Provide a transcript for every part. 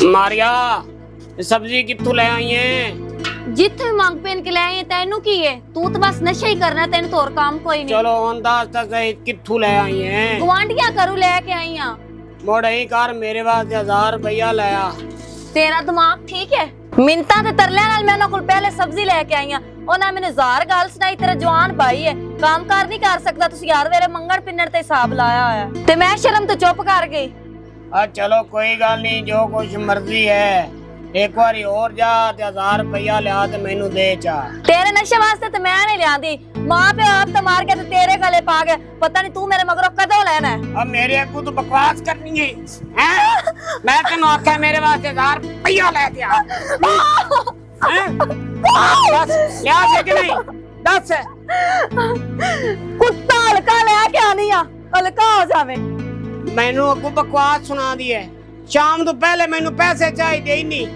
मारिया सब्जी कित्थों ले आई है? जिथे मंग पेन के ले आई तेनू की है? तू तो बस नशा ही करना, तेन तो और काम कोई नहीं। चलो अंदाज तक कित्थों ले आई है? गुआंढिया करू लेके आई हां। मोड़े कार मेरे वास्ते 1000 रुपया लाया। तेरा दिमाग ठीक है? मिंता ते तरले नाल मैं उन्हां कोल पहले सब्जी लेके आई हां, उन्हां मैंने 1000 गाल सुनाई। तेरा जवान भाई है, काम कार नहीं कर सकता। तुसी यार मेरे मंगण पिन्नड़ ते हिसाब लाया होया ते मैं शर्म तो चुप कर गई। चलो कोई गल नहीं, जो कुछ मर्जी है। एक बारी और जा ते 1000 रुपया लिया ते मैनू दे चा। तेरे नशे वास्ते ते मैं नहीं लियांदी, मां पे आप तो मार के ते तेरे गले पा गए। पता नहीं तू मेरे मगरों कदों लेना है। अब मेरे अगू तो बकवास करनी है, हैं? मैं तेनू आख्या मेरे वास्ते 1000 रुपया लेके आ। बस लिया से कि नहीं? दस कुत्ता हल्का लेके आनी आ, हल्का हो जावे। मैनू अगू बकवास सुना दी है। शाम तो पहले मैनू पैसे चाहिए ही नहीं।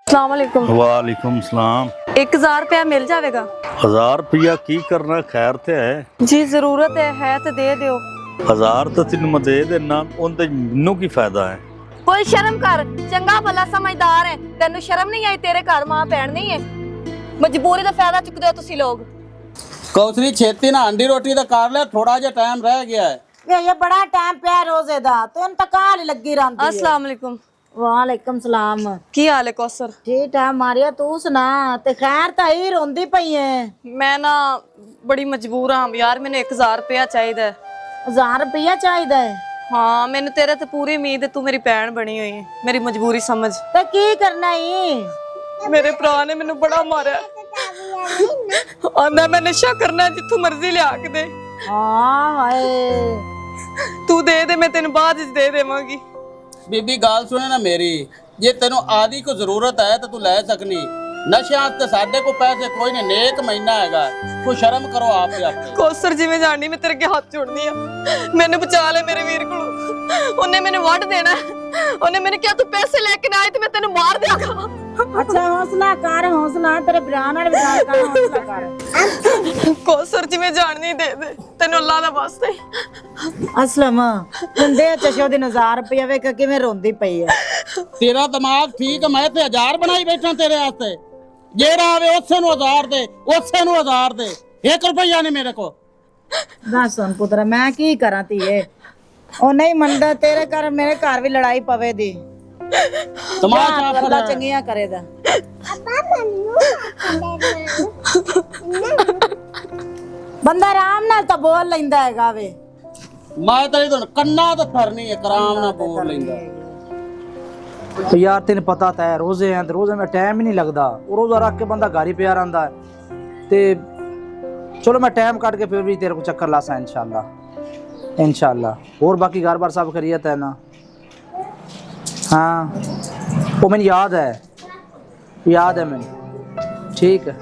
अस्सलामुअलैकुम। वालेकुम सलाम। 1000 रुपया मिल जाएगा? 1000 रुपया की करना, खैर ते है जी जरूरत है तो दे दियो। 1000 तो तेन मैं दे देना, उनते मैनू की फायदा है? कोई शर्म कर, चंगा भला समझदार है, तेनू शर्म नहीं आई? तेरे घर मां भैन नहीं है? मजबूरी का फायदा चुकदे हो तुसी लोग। कौसरी छेती ना अंडी रोटी दा कर ले, थोड़ा जा टाइम रह गया है। ये बड़ा टाइम पे रोजे दा तो इन तक हाल लगी रहंदी है। अस्सलाम वालेकुम। वालेकुम सलाम। की हाल है कौसर? ठीक है मारिया, तू सुना? ते खैर ताई रोंदी पई है। मैं ना बड़ी मजबूर हां यार, मैंने 1000 रुपया चाहिए। 1000 रुपया चाहिए? हाँ, मैंने तेरे ते पूरी उम्मीद है, तू मेरी भैन बनी हुई है। मेरी मजबूरी समझ। ते की करना ही? मेरे भरा ने मैनू बड़ा मारा, आंदा मैं नशा करना, जिथों मर्जी लिया के दे। हां हाय, तू दे दे, मैं तेन बाद च दे देवांगी। बीबी गाल सुने ना मेरी, जे तेनू आदि को जरूरत है तो तू ले सकनी। नशा ते साडे को पैसे कोई नहीं, नेक महीना हैगा, कोई शर्म करो आप ही आप। कौसर जिवें जानी, मैं तेरे अगे हाथ जोड़नी आ, मैनू बचा ले मेरे वीर को। उन्हें मैंने वंड देना है, उन्हें मैंने क्या तू पैसे लेके ना आए तो मैं तेनू मार दियागा। अच्छा हौसला कर, हौसला तेरे बयान वाले विचार कर, हौसला कर। कौसर जिवें जानी दे दे, तेनू अल्लाह दा वास्ते। असलम दे चशो दिन 1000 रुपया, वे किवें रोंदी पई है। तेरा दिमाग ठीक है, मैं ते 1000 बनाई बैठा तेरे वास्ते। जेड़ा आवे उसे नु 1000 दे, उसे नु 1000 दे, 1 रुपया नहीं मेरे को। दस सुन पुत्रा, मैं की करा तीए? ओ नहीं मनदा, तेरे घर मेरे घर भी लड़ाई पवे दी। तमाशा अल्लाह चंगिया करेगा। बंदा आराम नाल तो बोल लेंदा हैगा वे। मैं तेरी तो कन्ना तो फरनी है, कराम ना बोल लेंदा। तो यार तेन पता तो है रोजे हैं, तो रोजे में टाइम ही नहीं लगता। रोजा रख के बंदा घर ही पिया रहा है। ते चलो मैं टाइम काट के फिर भी तेरे को चक्कर लासा इंशाल्लाह इंशाल्लाह। और बाकी घर बार सब खैरियत है ना? हाँ वो मैंने याद है मैंने। ठीक है।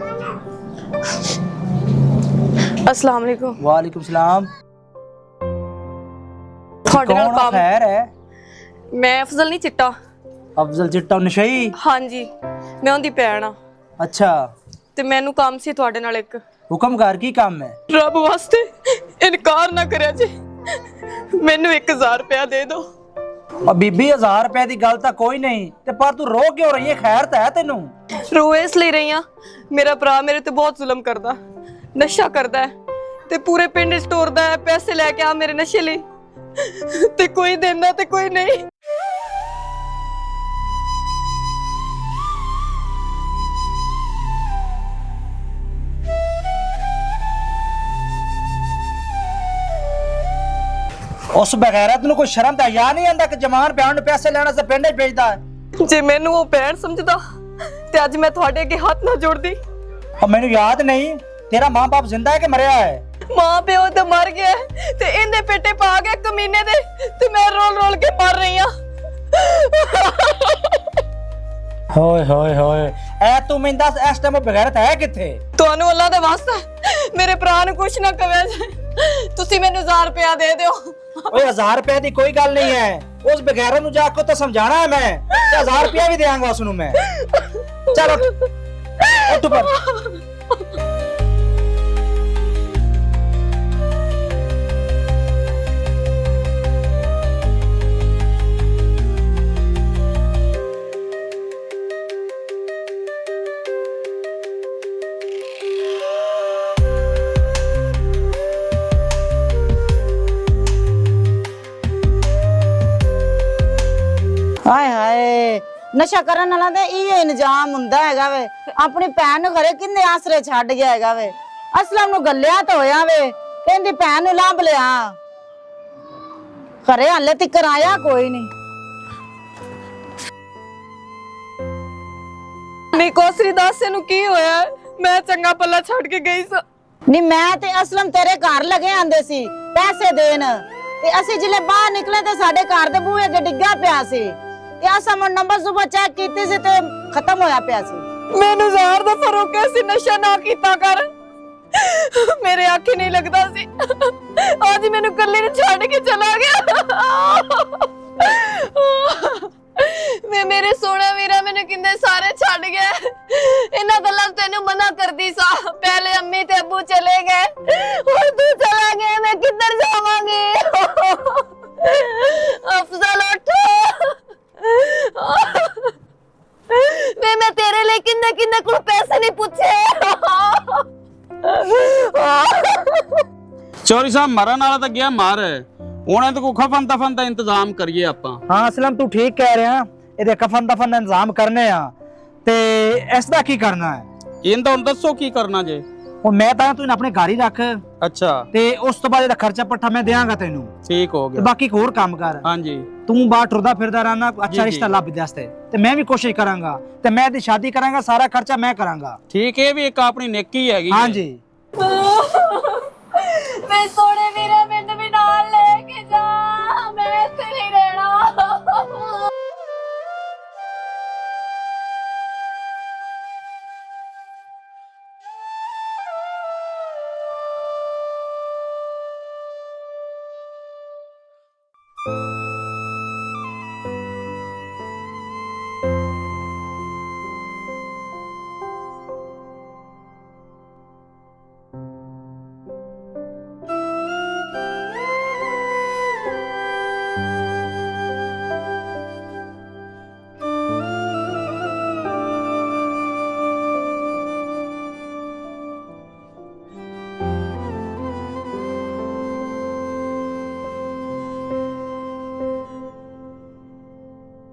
अस्सलाम वालेकुम। वालेकुम सलाम। ਤੁਹਾਡੇ ਨਾਲ ਕੰਮ खैर है? मैं अफजल नहीं चिट्टा। अफजल चिट्टा नशई? हाँ जी, मैं उनकी भैन आ अच्छा, ते मैनू काम सी ਤੁਹਾਡੇ ਨਾਲ एक। हुक्म कर की काम है? रब वास्ते इनकार ना करिया जी, मैनू 1000 रुपया दे दो। और बीबी 1000 रुपए की गल तो कोई नहीं, ते पर तू रो क्यों रही है? खैर तो है तेनू? रोए इसलिए रही हां, मेरा भरा मेरे ते बहुत जुल्म करदा, नशा करदा है ते पूरे पिंड च टोरदा है। पैसे लेके आ मेरे नशे लिए, ते कोई देंदा ते कोई नहीं। उस बगैरत नु कोई शर्म दा या नहीं आंदा कि जवान भैन नु पैसे लेने से पिंड च भेजदा है? जे मैनू वो भैन समझदा ते अज मैं तुहाडे अगे हाथ ना जोड़दी। और मैनू याद नहीं, तेरा मां बाप जिंदा है कि मरिया है? मां प्यो तो मर गया ते इहदे पेटे पा गए कमीने दे, ते मैं रोल रोल के मर रही हां। होए होए होए, ए तू मैनू दस इस टाइम बगैरत है किथे? ਤੁਹਾਨੂੰ ਅੱਲਾ ਦਾ ਵਾਸਤਾ ਮੇਰੇ ਭਰਾ ਨੂੰ ਕੁਛ ਨਾ ਕਵੇ ਜੇ, ਤੁਸੀਂ ਮੈਨੂੰ 1000 रुपया दे दियो। ओए 1000 रुपए की कोई गल नहीं है, उस बगैर नु जाके तो समझाना है मैं। 1000 रुपया भी देंगा उसनु मैं। चलो ਉੱਠ ਪਰ। ਹਾਏ ਹਾਏ, ਨਸ਼ਾ ਕਰਨ ਵਾਲਾ ਤੇ ਇਹ ਇੰਜਾਮ ਹੁੰਦਾ ਹੈਗਾ ਵੇ। ਆਪਣੀ ਭੈਣ ਨੂੰ ਘਰੇ ਕਿੰਨੇ ਆਸਰੇ ਛੱਡ ਗਿਆ ਹੈਗਾ ਵੇ। ਅਸਲਮ ਨੂੰ ਗੱਲਿਆ ਤਾਂ ਹੋਇਆ ਵੇ, ਕਹਿੰਦੀ ਭੈਣ ਨੂੰ ਲੱਭ ਲਿਆ। ਘਰੇ ਹਾਲੇ ਤੱਕ ਆਇਆ ਕੋਈ ਨਹੀਂ। ਨਹੀਂ ਕੋਸਰੀ ਦੱਸ ਇਹਨੂੰ ਕੀ ਹੋਇਆ? ਮੈਂ ਚੰਗਾ ਪੱਲਾ ਛੱਡ ਕੇ ਗਈ ਸਾਂ। ਨਹੀਂ ਮੈਂ ਤੇ ਅਸਲਮ ਤੇਰੇ ਘਰ ਲਗੇ ਆਂਦੇ ਸੀ ਪੈਸੇ ਦੇਣ, ਤੇ ਅਸੀਂ ਜਿਲੇ ਬਾਹਰ ਨਿਕਲੇ ਤੇ ਸਾਡੇ ਘਰ ਦੇ ਬੂਹੇ ਅੱਗੇ ਡਿੱਗਾ ਪਿਆ ਸੀ। ਤੇ ਅਸਾਂ ਨੰਬਰ ਸੁਬਾ ਚੈੱਕ ਕੀਤੀ ਸੀ ਤੇ ਖਤਮ ਹੋਇਆ ਪਿਆ ਸੀ। ਮੈਨੂੰ ਜ਼ਾਹਰ ਦਾ ਫਰਕ ਹੈ ਸੀ, ਨਸ਼ਾ ਨਾ ਕੀਤਾ ਕਰ। ਮੇਰੇ ਅੱਖੇ ਨਹੀਂ ਲੱਗਦਾ ਸੀ, ਅੱਜ ਮੈਨੂੰ ਕੱਲੇ ਨੂੰ ਛੱਡ ਕੇ ਚਲਾ ਗਿਆ। ਵੇ ਮੇਰੇ ਸੋਹਣਾ ਵੀਰਾ, ਮੈਨੂੰ ਕਿੰਨੇ ਸਾਰੇ ਛੱਡ ਗਏ। ਇਹਨਾਂ ਗੱਲਾਂ ਤੈਨੂੰ ਮਨਾ ਕਰਦੀ ਸਾ। ਪਹਿਲੇ ਅੰਮੀ ਤੇ ਅੱਬੂ ਚਲੇ ਗਏ, ਹੁਣ ਤੂੰ ਚਲਾ ਗਿਆ, ਮੈਂ ਕਿੱਧਰ ਜਾਵਾਂਗੀ? ਅਫਜ਼ਲ ਉੱਠ। ਵੇ ਮੈਂ ਤੇਰੇ ਲਈ ਕਿੰਨੇ ਕਿੰਨੇ ਕੋਲ ਪੈਸੇ ਨਹੀਂ ਪੁੱਛੇ। ਚੌਰੀ ਸਾਹਿਬ ਮਰਨ ਵਾਲਾ ਤਾਂ ਗਿਆ ਮਰ, ਹੁਣ ਇਹ ਕੋ ਖਫਨ ਦਫਨ ਦਾ ਇੰਤਜ਼ਾਮ ਕਰੀਏ ਆਪਾਂ। ਹਾਂ ਅਸਲਮ ਤੂੰ ਠੀਕ ਕਹਿ ਰਿਹਾ, ਇਹਦੇ ਕਫਨ ਦਫਨ ਦਾ ਇੰਤਜ਼ਾਮ ਕਰਨੇ ਆ। ਤੇ ਇਸ ਦਾ ਕੀ ਕਰਨਾ ਹੈ? ਇਹਦਾ ਹੁਣ ਦੱਸੋ ਕੀ ਕਰਨਾ ਜੇ? ਹੁਣ ਮੈਂ ਤਾਂ ਤੂੰ ਆਪਣੇ ਘਰ ਹੀ ਰੱਖ, ਅੱਛਾ ਤੇ ਉਸ ਤੋਂ ਬਾਅਦ ਇਹਦਾ ਖਰਚਾ ਪੱਠਾ ਮੈਂ ਦੇਵਾਂਗਾ ਤੈਨੂੰ। ਠੀਕ ਹੋ ਤੇ ਗਿਆ। ਬਾਕੀ ਇੱਕ ਹੋਰ ਕੰਮ ਕਰ, ਹਾਂਜੀ ਤੂੰ ਬਾਹਰ ਟੁਰਦਾ ਫਿਰਦਾ ਰਹਿਣਾ, ਜੀ, ਅੱਛਾ ਜੀ। ਰਿਸ਼ਤਾ ਲੱਭ ਦੇ ਵਾਸਤੇ। ਤੇ ਮੈਂ ਵੀ ਕੋਸ਼ਿਸ਼ ਕਰਾਂਗਾ, ਤੇ ਮੈਂ ਇਹਦੀ ਸ਼ਾਦੀ ਕਰਾਂਗਾ, ਸਾਰਾ ਖਰਚਾ ਮੈਂ ਕਰਾਂਗਾ। ਠੀਕ, ਇਹ ਵੀ ਇੱਕ ਆਪਣੀ ਨੇਕੀ ਹੈਗੀ। ਹਾਂਜੀ ਮੈਂ ਸੋਹਣੇ ਵੀਰਾ, ਮੈਨੂੰ ਵੀ ਨਾਲ ਲੈ ਕੇ ਜਾ। ਮੈਂ ਇੱਥੇ ਨਹੀਂ ਰਹਿ